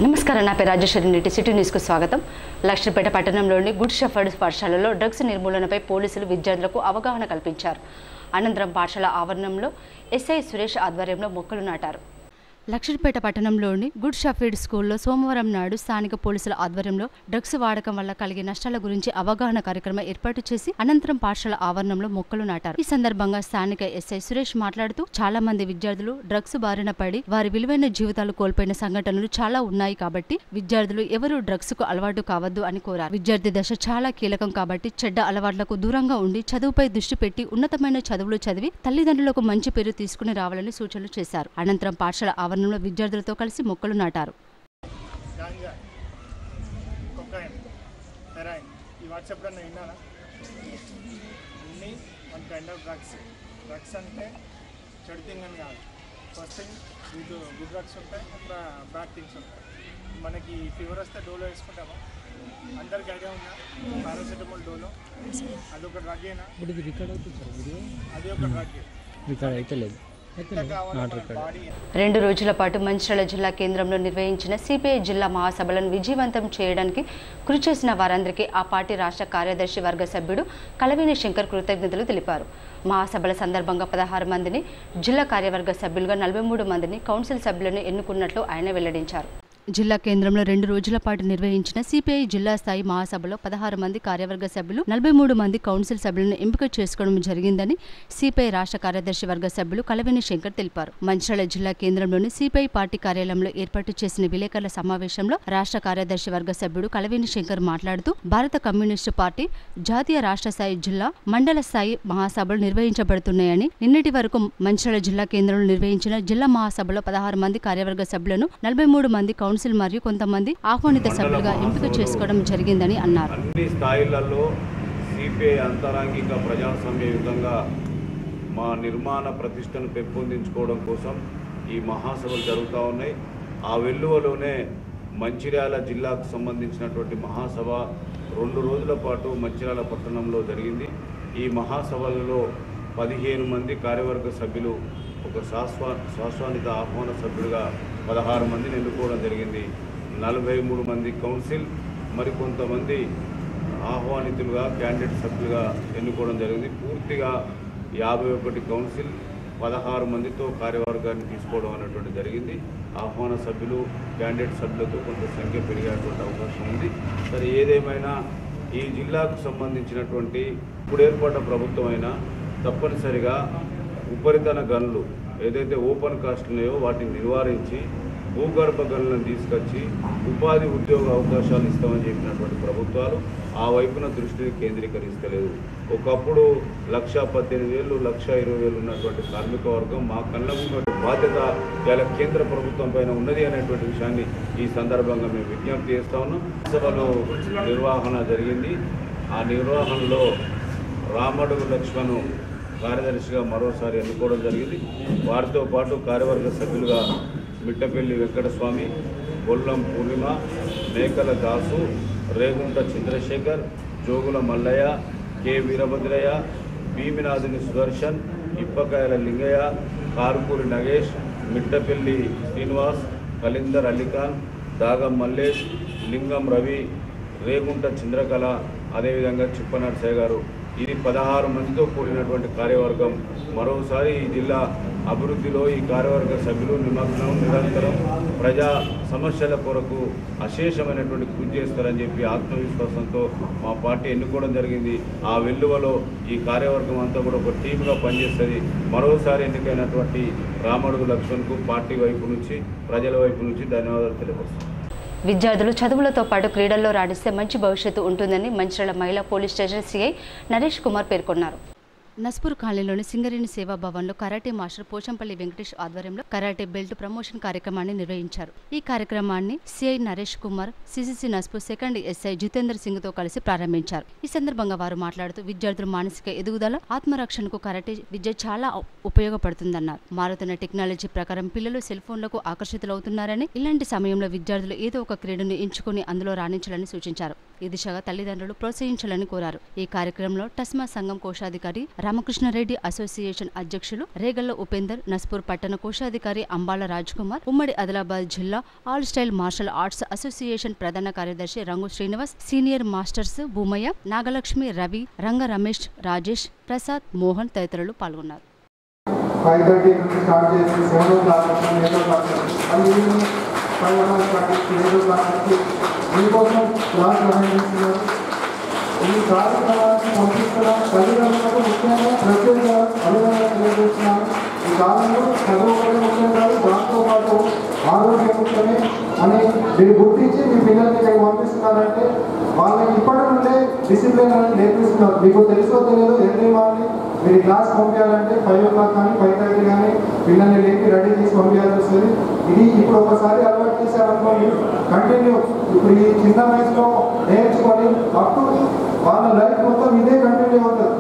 నమస్కారం, నా పేరు రాజేశ్వరి. సిటీ న్యూస్కు స్వాగతం. లక్ష్మీపేట పట్టణంలోని గుడ్ షెఫర్డ్ పాఠశాలలో డ్రగ్స్ నిర్మూలనపై పోలీసులు విద్యార్థులకు అవగాహన కల్పించారు. అనంతరం పాఠశాల ఆవరణంలో ఎస్ఐ సురేష్ ఆధ్వర్యంలో మొక్కలు నాటారు. లక్ష్మీపేట పట్టణంలోని గుడ్ షెఫర్డ్ స్కూల్లో సోమవారం నాడు స్థానిక పోలీసుల ఆధ్వర్యంలో డ్రగ్స్ వాడకం వల్ల కలిగే నష్టాల గురించి అవగాహన కార్యక్రమం ఏర్పాటు చేసి అనంతరం పాఠశాల ఆవరణంలో మొక్కలు నాటారు. ఈ సందర్భంగా స్థానిక ఎస్ఐ సురేష్ మాట్లాడుతూ చాలా మంది విద్యార్థులు డ్రగ్స్ బారిన పడి వారి విలువైన జీవితాలు కోల్పోయిన సంఘటనలు చాలా ఉన్నాయి కాబట్టి విద్యార్థులు ఎవరూ డ్రగ్స్ కు అలవాటు కావద్దు అని కోరారు. విద్యార్థి దశ చాలా కీలకం కాబట్టి చెడ్డ అలవాట్లకు దూరంగా ఉండి చదువుపై దృష్టి పెట్టి ఉన్నతమైన చదువులు చదివి తల్లిదండ్రులకు మంచి పేరు తీసుకుని రావాలని సూచనలు చేశారు. అనంతరం పాఠశాల ఆవరణంలో విద్యార్థులతో కలిసి మొక్కలు నాటారు. డ్రగ్స్ అంటే చెడు థింగ్ అని కాదు. ఫస్ట్ థింగ్ గుడ్ డ్రగ్స్ ఉంటాయి, బ్యాడ్ థింగ్స్ ఉంటాయి. మనకి ఫీవర్ వస్తే డోలో వేసుకుంటామా? అందరికి ఐడియా ఉందా? పారాసెటమాల్ డోలో అదొక డ్రగ్గేనా? అది ఒక డ్రగ్. 2 రోజుల పాటు మంచిర్యాల జిల్లా కేంద్రంలో నిర్వహించిన సిపిఐ జిల్లా మహాసభలను విజయవంతం చేయడానికి కృషి చేసిన వారందరికీ ఆ పార్టీ రాష్ట్ర కార్యదర్శి వర్గ సభ్యుడు కలవేని శంకర్ కృతజ్ఞతలు తెలిపారు. మహాసభల సందర్భంగా 16 మందిని, జిల్లా కార్యవర్గ సభ్యులుగా 43 మందిని కౌన్సిల్ సభ్యులను ఎన్నుకున్నట్లు ఆయన వెల్లడించారు. జిల్లా కేంద్రంలో 2 రోజుల పాటు నిర్వహించిన సిపిఐ జిల్లా స్థాయి మహాసభలో 16 మంది కార్యవర్గ సభ్యులు, 43 మంది కౌన్సిల్ సభ్యులను ఎంపిక చేసుకోవడం జరిగిందని సిపిఐ రాష్ట్ర కార్యదర్శి వర్గ సభ్యులు కలవేని శంకర్ తెలిపారు. మంచిర్యాల జిల్లా కేంద్రంలోని సిపిఐ పార్టీ కార్యాలయంలో ఏర్పాటు చేసిన విలేకరుల సమావేశంలో రాష్ట్ర కార్యదర్శి వర్గ సభ్యుడు కలవేని శంకర్ మాట్లాడుతూ భారత కమ్యూనిస్టు పార్టీ జాతీయ రాష్ట్ర స్థాయి జిల్లా మండల స్థాయి మహాసభలు నిర్వహించబడుతున్నాయని, నిన్నటి వరకు మంచిర్యాల జిల్లా కేంద్రంలో నిర్వహించిన జిల్లా మహాసభలో 16 మంది కార్యవర్గ సభ్యులను, 43 మంది కౌన్సిల్ మరియు కొంతమంది ఆహ్వానిత సభ్యులుగా ఎంపిక చేసుకోవడం జరిగిందని అన్నారు. అన్ని స్థాయిలలో సిపిఐ అంతరంగిక ప్రజాస్వామ్యయుతంగా మా నిర్మాణ ప్రతిష్టను పెంపొందించుకోవడం కోసం ఈ మహాసభలు జరుగుతూ ఉన్నాయి. ఆ వెల్లువలోనే మంచిర్యాల జిల్లాకు సంబంధించినటువంటి మహాసభ 2 రోజుల పాటు మంచిర్యాల పట్టణంలో జరిగింది. ఈ మహాసభలలో 15 మంది కార్యవర్గ సభ్యులు, ఒక శాశ్వత ఆహ్వాన సభ్యులుగా 16 మందిని ఎన్నుకోవడం జరిగింది. 43 మంది కౌన్సిల్, మరికొంతమంది ఆహ్వానితులుగా క్యాండిడేట్ సభ్యులుగా ఎన్నుకోవడం జరిగింది. పూర్తిగా 51 కౌన్సిల్, 16 మందితో కార్యవర్గాన్ని తీసుకోవడం అనేటువంటి జరిగింది. ఆహ్వాన సభ్యులు, క్యాండిడేట్ సభ్యులతో కొంత సంఖ్య పెరిగేటువంటి అవకాశం ఉంది. సరే, ఏదేమైనా ఈ జిల్లాకు సంబంధించినటువంటి ఇప్పుడు ఏర్పడ్డ ప్రభుత్వం అయినా తప్పనిసరిగా ఉపరితల గనులు ఏదైతే ఓపెన్ కాస్ట్ ఉన్నాయో వాటిని నివారించి భూగర్భ గనులను తీసుకొచ్చి ఉపాధి ఉద్యోగ అవకాశాలు ఇస్తామని చెప్పినటువంటి ప్రభుత్వాలు ఆ వైపున దృష్టిని కేంద్రీకరిస్తలేదు. ఒకప్పుడు 1,18,000, 1,20,000 ఉన్నటువంటి కార్మిక వర్గం మా కళ్ళకు బాధ్యత ఇలా కేంద్ర ప్రభుత్వం పైన ఉన్నది అనేటువంటి విషయాన్ని ఈ సందర్భంగా మేము విజ్ఞప్తి చేస్తా ఉన్నాం. సభలో నిర్వహణ జరిగింది. ఆ నిర్వహణలో రామడుగు లక్ష్మణ్ కార్యదర్శిగా మరోసారి ఎన్నుకోవడం జరిగింది. వారితో పాటు కార్యవర్గ సభ్యులుగా మిట్టపల్లి వెంకటస్వామి, బొల్లం పూర్ణిమ, మేకల దాసు, రేగుంట చంద్రశేఖర్, జోగుల మల్లయ్య, కె వీరభద్రయ్య, భీమినాథుని సుదర్శన్, ఇప్పకాయల లింగయ్య, కారుకూరి నగేష్, మిట్టపల్లి శ్రీనివాస్, కలీందర్ అలీఖాన్, దాగం మల్లేష్, లింగం రవి, రేగుంట చంద్రకళ, అదేవిధంగా చిప్పనర్సయ్య గారు. ఇది 16 మందితో కూడినటువంటి కార్యవర్గం. మరోసారి ఈ జిల్లా అభివృద్ధిలో ఈ కార్యవర్గ సభ్యులు నిరంతరం ప్రజా సమస్యల కొరకు అశేషమైనటువంటి కృషి చేస్తారని చెప్పి ఆత్మవిశ్వాసంతో మా పార్టీ ఎన్నుకోవడం జరిగింది. ఆ వెల్లువలో ఈ కార్యవర్గం అంతా కూడా ఒక టీమ్గా పనిచేస్తుంది. మరోసారి ఎన్నికైనటువంటి రామడుగు లక్ష్మణ్కు పార్టీ వైపు నుంచి, ప్రజల వైపు నుంచి ధన్యవాదాలు తెలియపరుస్తున్నాను. విద్యార్థులు చదువులతో పాటు క్రీడల్లో రాణిస్తే మంచి భవిష్యత్తు ఉంటుందని మంచిర్యాల మహిళా police station CI Naresh Kumar పేర్కొన్నారు. నస్పూర్ కాలనీలోని సింగరేణి సేవా భవన్లో కరాటే మాస్టర్ పోచంపల్లి వెంకటేష్ ఆధ్వర్యంలో కరాటే బెల్ట్ ప్రమోషన్ కార్యక్రమాన్ని నిర్వహించారు. ఈ కార్యక్రమాన్ని CI Naresh Kumar, CCC Naspur second SI Jitender Singh తో కలిసి ప్రారంభించారు. ఈ సందర్భంగా వారు మాట్లాడుతూ విద్యార్థుల మానసిక ఎదుగుదల, ఆత్మరక్షణకు కరాటే విద్య చాలా ఉపయోగపడుతుందన్నారు. మారుతున్న టెక్నాలజీ ప్రకారం పిల్లలు సెల్ ఫోన్లకు ఆకర్షితులవుతున్నారని, ఇలాంటి సమయంలో విద్యార్థులు ఏదో ఒక క్రీడను ఎంచుకుని అందులో రాణించాలని సూచించారు. ఈ దిశగా తల్లిదండ్రులు ప్రోత్సహించాలని కోరారు. ఈ కార్యక్రమంలో టస్మా సంఘం కోశాధికారి రామకృష్ణారెడ్డి, అసోసియేషన్ అధ్యక్షులు రేగల్ల ఉపేందర్, నస్పూర్ పట్టణ కోశాధికారి అంబాల రాజ్ కుమార్, ఉమ్మడి ఆదిలాబాద్ జిల్లా all style martial arts association ప్రధాన కార్యదర్శి రంగు శ్రీనివాస్, సీనియర్ మాస్టర్స్ భూమయ్య, నాగలక్ష్మి, రవి, రంగ రమేష్, రాజేష్, ప్రసాద్, మోహన్ తదితరులు పాల్గొన్నారు. 5:30 నుంచి స్టార్ట్ చేసి 7 o'clock 8 o'clock అది ఈవినింగ్ 5 o'clock స్టార్ట్ చేసి 7 o'clock నుంచి మీకోసం క్లాస్ నిర్వహిస్తున్నారు. ఈ కార్యక్రమాన్ని పంపిస్తున్న తల్లిదండ్రులకు ముఖ్యంగా ప్రత్యేకంగా అభినందనలు తెలియజేస్తున్నాను. ఈ కాలంలో చదువు కూడా ముఖ్యం కాదు, దాంతో పాటు ఆరోగ్యం ముఖ్యమే అని మీరు గుర్తించి మీ పిల్లల్ని ఇక్కడ పంపిస్తున్నారంటే వాళ్ళని ఇప్పటి నుండే డిసిప్లిన్ అనేది నేర్పిస్తున్నారు. మీకు తెలుసో తెలియదు, ఎర్లీ మార్నింగ్ మీరు క్లాస్ పంపించాలంటే 5 o'clock కానీ 5:30 కానీ పిల్లల్ని లేపి రెడీ చేసి పంపించాల్సి వస్తుంది. ఇది ఇప్పుడు ఒకసారి అలవాటు చేశారనుకోండి, కంటిన్యూ ఇప్పుడు ఈ చిన్న వయసులో నేర్చుకొని అప్ టు వాళ్ళ లైఫ్ మొత్తం ఇదే కంటిన్యూ అవుతుంది.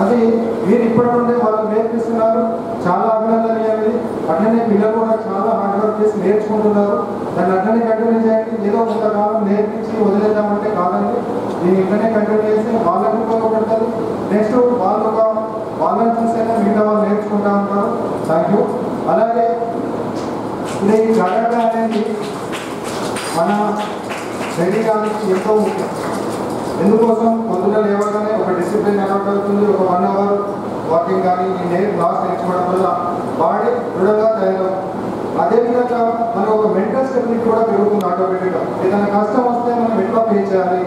అది మీరు ఇప్పటి నుండే వాళ్ళకి నేర్పిస్తున్నారు, చాలా అభినందనీయమైనది. అట్లనే పిల్లలు కూడా చాలా హార్డ్ వర్క్ చేసి నేర్చుకుంటున్నారు. దాన్ని అట్లనే కంటిన్యూ చేయండి. ఏదో కొంతకాలం నేర్పించి వదిలేద్దామంటే కాదండి, దీన్ని ఇట్లనే కంటిన్యూ చేస్తే వాళ్ళకి ఉపయోగపడుతుంది. నెక్స్ట్ వాళ్ళని చూసైనా మిగతా వాళ్ళు నేర్చుకుంటూ ఉంటారు. Thank you. అలాగే ఇప్పుడు ఈ కరాటే అనేది మన శరీరానికి ఎంతో ముఖ్యం. ఎందుకోసం పొద్దున లేవగానే ఒక డిసిప్లిన్ అలవాటు అవుతుంది. ఒక 1 hour వాకింగ్ కానీ క్లాస్ నేర్చుకోవడం వల్ల బాడీ దృఢంగా తయారవుతుంది. అదేవిధంగా మనకు ఒక మెంటల్ స్టెబిలిటీ కూడా పెరుగుతుంది ఆటోమేటిక్గా. ఏదైనా కష్టం వస్తే మనం ఎట్లా ఫేస్ చేయాలి,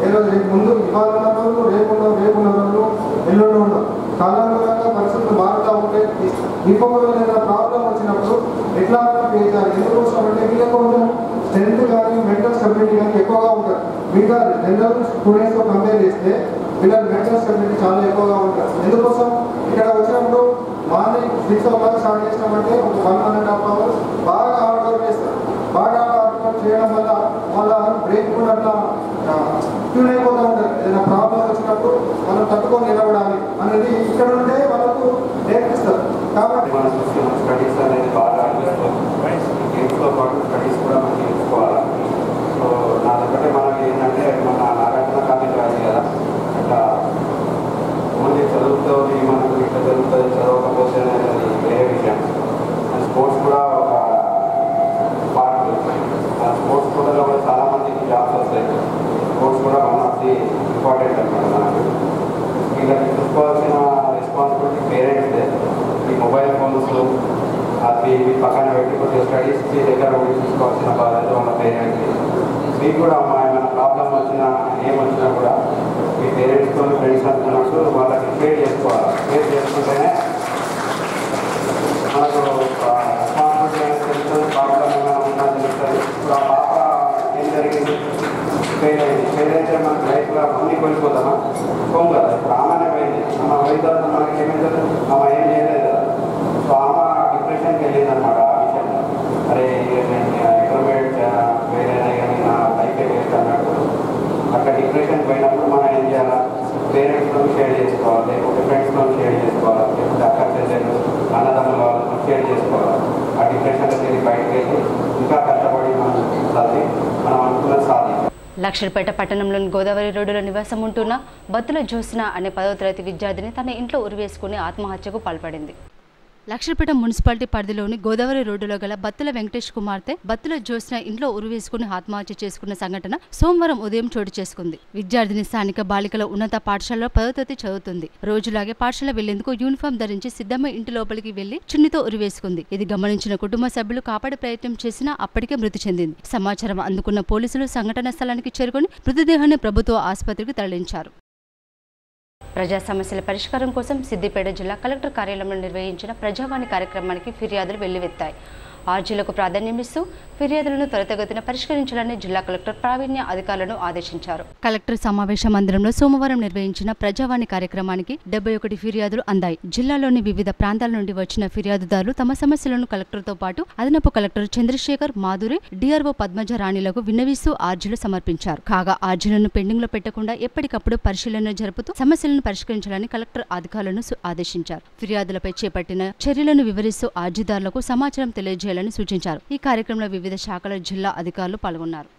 ఏదో రేపు ముందు ఇవాళ ఉన్న రోజులు రేపున్న రోజులు ఎల్లుండి ఉండవు. కాలానుగుణంగా పరిస్థితులు మారుతూ ఉంటే ఇంకొకవేళ ఏదైనా ప్రాబ్లం వచ్చినప్పుడు ఎట్లా ఫేస్ చేయాలి. ఎందుకోసం అంటే వీళ్ళకి కొంచెం స్ట్రెంత్ కానీ మెంటల్ స్టెబిలిటీ కానీ ఎక్కువగా ఉంటుంది. మిగతా జనరల్ స్టూడెంట్స్తో కంపేర్ చేస్తే వీళ్ళకి మెంటల్ స్టెబిలిటీ చాలా ఎక్కువగా ఉంటుంది. ఎందుకోసం ఇక్కడ వచ్చినప్పుడు మార్నింగ్ 6 o'clock స్టార్ట్ చేసినామంటే ఒక 1.5 hours బాగా హార్డ్ వర్క్ చేస్తారు. బాగా హార్డ్ వర్క్ చేయడం వల్ల వాళ్ళ బ్రెయిన్ కూడా అట్లా ట్యూన్ అయిపోతూ ఉంటారు. ఏదైనా ప్రాబ్లం వచ్చినప్పుడు మనం తట్టుకొని నిలబడాలి అనేది ఇక్కడ ఉండే వాళ్ళకు నేర్పిస్తారు. కాబట్టి మనం స్టడీస్ అనేది బాగా గేమ్స్తో పాటు స్టడీస్ కూడా మనం నేర్చుకోవాలి. సో నా దగ్గర మనకి ఏంటంటే మన నారాయణ కాలేజ్ కాదు కదా, అట్లా ఓన్లీ చదువుతో మనకు ఇట్లా జరుగుతుంది, చదవకపోతే అనేది వేరే విషయం. స్పోర్ట్స్ కూడా ఒక పార్ట్. స్పోర్ట్స్ కూడా చాలామందికి జాబ్స్ వస్తాయి. స్పోర్ట్స్ కూడా వన్ ఆఫ్ ది ఇంపార్టెంట్ అనమాట. మనకు వీళ్ళకి చూసుకోవాల్సిన రెస్పాన్సిబిలిటీ పేరెంట్స్దే. ఈ మొబైల్ ఫోన్స్ అది పక్కన పెట్టి కొద్దిగా స్టడీస్కి దగ్గర చూసుకోవాల్సిన బాధ్యత వాళ్ళ పేరెంట్స్కి. మీకు కూడా ఏమైనా ప్రాబ్లం వచ్చినా ఏమొచ్చినా కూడా మీ పేరెంట్స్తో ఫ్రెండ్స్ అనుకున్నట్టు వాళ్ళకి షేర్ చేసుకోవాలి. షేర్ చేసుకుంటేనే మనకు రెస్పాన్సిబిలిటీ అనేది తెలుస్తుంది, ప్రాబ్లం ఏమైనా ఉన్నా తెలుస్తుంది. ఇప్పుడు ఆ పాప ఏం జరిగింది, ఫెయిల్ అయితే మనకు లైఫ్లో అన్నీ కోల్పోతామా, పోం కదా. ఇప్పుడు ఆమెనే పోయింది, ఆమె పోయిన తర్వాత మనకి ఏమైంది, ఆమె ఏం చేయలేదు కదా. సో ఆమె డిప్రెషన్కి వెళ్ళింది అనమాట. ఆ విషయంలో అరే ఇంటర్మీడియట్ వేరేనా కానీ నా లైఫే వేస్ట్ అన్నట్టు అక్కడ డిప్రెషన్ పోయినప్పుడు మనం ఏం చేయాలి, పేరెంట్స్తో షేర్ చేసుకోవాలి, లేకపోతే ఫ్రెండ్స్తో షేర్ చేసుకోవాలి, లేకపోతే అక్క చెల్లెలు అన్నదమ్ముల వాళ్ళతో షేర్ చేసుకోవాలి. ఆ డిప్రెషన్లో తిరిగి బయటకు వెళ్ళి ఇంకా కష్టపడి మనం చదివి మనం అనుకున్న సాధించాలి. లక్షర్పేట పట్టణంలోని గోదావరి రోడ్డులో నివాసం ఉంటున్న బత్తుల జ్యోత్స్న అనే 10వ తరగతి విద్యార్థిని తన ఇంట్లో ఉరివేసుకుని ఆత్మహత్యకు పాల్పడింది. లక్షర్పేట మున్సిపాలిటీ పరిధిలోని గోదావరి రోడ్డులో గల బత్తుల వెంకటేష్ కుమార్తె బత్తుల జ్యోత్స్న ఇంట్లో ఉరివేసుకుని ఆత్మహత్య చేసుకున్న సంఘటన సోమవారం ఉదయం చోటు చేసుకుంది. విద్యార్థిని స్థానిక బాలికల ఉన్నత పాఠశాలలో 10వ తరగతి చదువుతుంది. రోజులాగే పాఠశాల వెళ్లేందుకు యూనిఫామ్ ధరించి సిద్ధమై ఇంటి లోపలికి వెళ్లి చున్నితో ఉరివేసుకుంది. ఇది గమనించిన కుటుంబ సభ్యులు కాపాడే ప్రయత్నం చేసినా అప్పటికే మృతి చెందింది. సమాచారం అందుకున్న పోలీసులు సంఘటన స్థలానికి చేరుకుని మృతదేహాన్ని ప్రభుత్వ ఆసుపత్రికి తరలించారు. ప్రజా సమస్యల పరిష్కారం కోసం సిద్దిపేట జిల్లా కలెక్టర్ కార్యాలయంలో నిర్వహించిన ప్రజావాణి కార్యక్రమానికి ఫిర్యాదులు వెల్లువెత్తాయి. ఆర్జీలకు ప్రాధాన్యమిస్తూ ఫిర్యాదులను త్వరితగతిన పరిష్కరించాలని జిల్లా కలెక్టర్ ప్రావీణ్య అధికారులను ఆదేశించారు. కలెక్టర్ సమావేశ మందిరంలో సోమవారం నిర్వహించిన ప్రజావాణి కార్యక్రమానికి 71 ఫిర్యాదులు అందాయి. జిల్లాలోని వివిధ ప్రాంతాల నుండి వచ్చిన ఫిర్యాదుదారులు తమ సమస్యలను కలెక్టర్తో పాటు అదనపు కలెక్టర్ చంద్రశేఖర్, మాధురి, డిఆర్ఓ పద్మజ రాణిలకు విన్నవిస్తూ ఆర్జీలు సమర్పించారు. కాగా ఆర్జీలను పెండింగ్ లో పెట్టకుండా ఎప్పటికప్పుడు పరిశీలన జరుపుతూ సమస్యలను పరిష్కరించాలని కలెక్టర్ అధికారులను ఆదేశించారు. ఫిర్యాదులపై చేపట్టిన చర్యలను వివరిస్తూ ఆర్జీదారులకు సమాచారం తెలియజేయాలని సూచించారు. ఈ కార్యక్రమంలో వివిధ శాఖల జిల్లా అధికారులు పాల్గొన్నారు.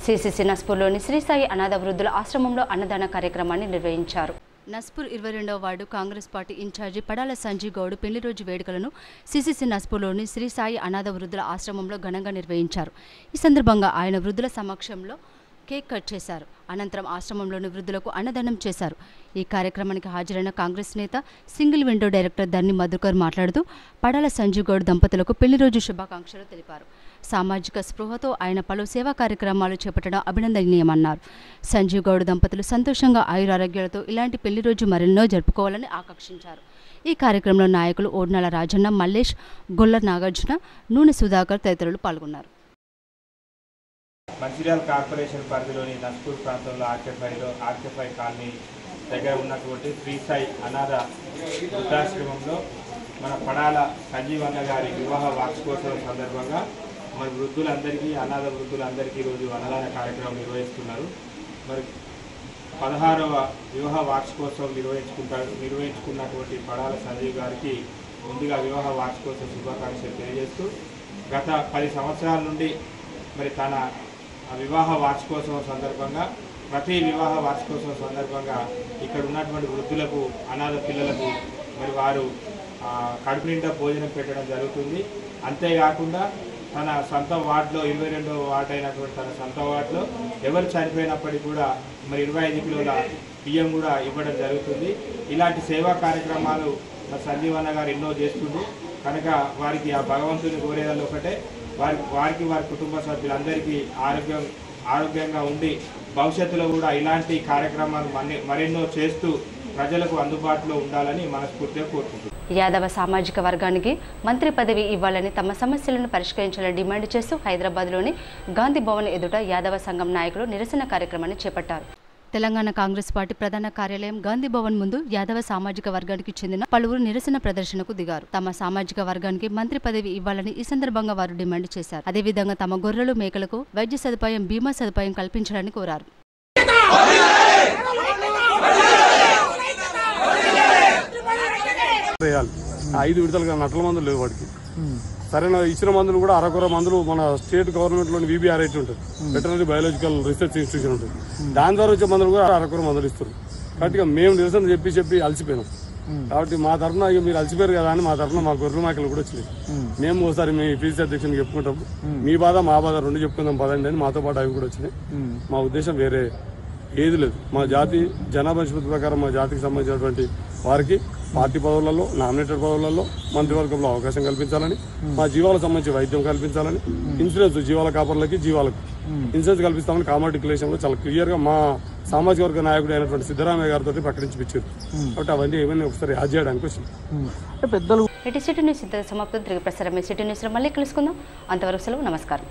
సిసిసి నస్పూర్లోని శ్రీ సాయి అనాథ వృద్ధుల ఆశ్రమంలో అన్నదాన కార్యక్రమాన్ని నిర్వహించారు. నస్పూర్ 22వ ward Congress party incharge Padala Sanjay Goud పెళ్లి రోజు వేడుకలను సిసిసి నస్పూర్లోని శ్రీ సాయి అనాథ వృద్ధుల ఆశ్రమంలో ఘనంగా నిర్వహించారు. ఈ సందర్భంగా ఆయన వృద్ధుల సమక్షంలో కేక్ కట్ చేశారు. అనంతరం ఆశ్రమంలోని వృద్ధులకు అన్నదానం చేశారు. ఈ కార్యక్రమానికి హాజరైన కాంగ్రెస్ నేత సింగిల్ విండో డైరెక్టర్ ధర్ని మధుకర్ మాట్లాడుతూ పడాల సంజయ్ గౌడ్ దంపతులకు పెళ్లి రోజు శుభాకాంక్షలు తెలిపారు. సామాజిక స్పృహతో ఆయన పలు సేవా కార్యక్రమాలు చేపట్టడం అభినందనీయమన్నారు. సంజయ్ గౌడ్ దంపతులు సంతోషంగా ఆయురారోగ్యాలతో ఇలాంటి పెళ్లి రోజు మరెన్నో జరుపుకోవాలని ఆకాంక్షించారు. ఈ కార్యక్రమంలో నాయకులు ఓడ్నాల రాజన్న, మల్లేష్, గొల్ల నాగార్జున, నూనె సుధాకర్ తదితరులు పాల్గొన్నారు. మంచిర్యాల కార్పొరేషన్ పరిధిలోని నస్పూర్ ప్రాంతంలో ఆర్కేఫై కాలనీ దగ్గర ఉన్నటువంటి శ్రీ సాయి అనాథ వృద్ధాశ్రమంలో మన పడాల సంజీవన్న గారి వివాహ వార్షికోత్సవం సందర్భంగా మరి వృద్ధులందరికీ అనాథ వృద్ధులందరికీ ఈరోజు అన్నదాన కార్యక్రమం నిర్వహిస్తున్నారు. మరి 16వ వివాహ వార్షికోత్సవం నిర్వహించుకున్నటువంటి పడాల సంజీవ్ గారికి ముందుగా వివాహ వార్షికోత్సవ శుభాకాంక్షలు తెలియజేస్తూ గత 10 సంవత్సరాల నుండి మరి తన వివాహ వార్షికోత్సవం సందర్భంగా ప్రతి వివాహ వార్షికోత్సవం సందర్భంగా ఇక్కడ ఉన్నటువంటి వృద్ధులకు అనాథ పిల్లలకు మరి వారు కడుపు నిండా భోజనం పెట్టడం జరుగుతుంది. అంతేకాకుండా తన సొంత వార్డులో 22వ వార్డు అయినటువంటి తన సొంత వార్డులో ఎవరు చనిపోయినప్పటికీ కూడా మరి 25 కిలోల బియ్యం కూడా ఇవ్వడం జరుగుతుంది. ఇలాంటి సేవా కార్యక్రమాలు సంజీవన్న గారు ఎన్నో చేస్తుంది కనుక వారికి ఆ భగవంతుని కోరేదాలు ఒకటే వారికి వారి కుటుంబ సభ్యులందరికీ ఆరోగ్యంగా ఉండి భవిష్యత్తులో కూడా ఇలాంటి కార్యక్రమాలు మరెన్నో చేస్తూ ప్రజలకు అందుబాటులో ఉండాలని మనస్ఫూర్తిగా కోరుకుంటున్నాను. యాదవ సామాజిక వర్గానికి మంత్రి పదవి ఇవ్వాలని తమ సమస్యలను పరిష్కరించాలని డిమాండ్ చేస్తూ హైదరాబాద్లోని గాంధీ భవన్ ఎదుట యాదవ సంఘం నాయకులు నిరసన కార్యక్రమాన్ని చేపట్టారు. తెలంగాణ కాంగ్రెస్ పార్టీ ప్రధాన కార్యాలయం గాంధీ భవన్ ముందు యాదవ సామాజిక వర్గానికి చెందిన పలువురు నిరసన ప్రదర్శనకు దిగారు. తమ సామాజిక వర్గానికి మంత్రి పదవి ఇవ్వాలని ఈ సందర్భంగా వారు డిమాండ్ చేశారు. అదేవిధంగా తమ గొర్రెలు, మేకలకు వైద్య సదుపాయం, బీమా సదుపాయం కల్పించాలని కోరారు. ఐదు విడతలుగా నట్ల మందులు లేవు వాడికి. సరైన ఇచ్చిన మందులు కూడా అరకొర మందులు మన స్టేట్ గవర్నమెంట్ లోని VBRIT ఉంటుంది, వెటర్నరీ బయాలజికల్ రీసెర్చ్ ఇన్స్టిట్యూషన్ ఉంటుంది. దాని ద్వారా వచ్చే మందులు కూడా అరకొర మందులు ఇస్తారు. కాబట్టి మేము నిరసన చెప్పి అలసిపోయినాం. కాబట్టి మా తరఫున మీరు అలసిపోయారు కదా అని మా తరఫున మా గొర్రెల మేకలు కూడా వచ్చినాయి. మేము ఒకసారి మీ పీసీ అధ్యక్షునికి చెప్పుకుంటాం, మీ బాధ మా బాధ రెండు చెప్పుకుందాం పదండి అని మాతో పాటు అవి కూడా వచ్చినాయి. మా ఉద్దేశం వేరే ఏది లేదు. మా జాతి జనాభా నిష్పత్తి ప్రకారం మా జాతికి సంబంధించినటువంటి వారికి పార్టీ పదవులలో, నామినేటెడ్ పదవులలో, మంత్రివర్గంలో అవకాశం కల్పించాలని, మా జీవాలకు సంబంధించి వైద్యం కల్పించాలని, ఇన్సూరెన్స్ జీవాల కాపర్లకి జీవాలకు ఇన్సూరెన్స్ కల్పిస్తామని కామన్ డిక్లరేషన్లో చాలా క్లియర్గా మా సామాజిక వర్గ నాయకుడు అయినటువంటి సిద్ధరామయ్య గారితో ప్రకటించిపించారు. కాబట్టి అవన్నీ ఏమైనా ఒకసారి యాడ్ చేయడానికి వచ్చింది. సిటీ న్యూస్ ఇంత సమాప్తం. తిరిగి ప్రసారం సిటీ న్యూస్లో మళ్ళీ కలుసుకుందాం. అంతవరకు సెలవు. నమస్కారం.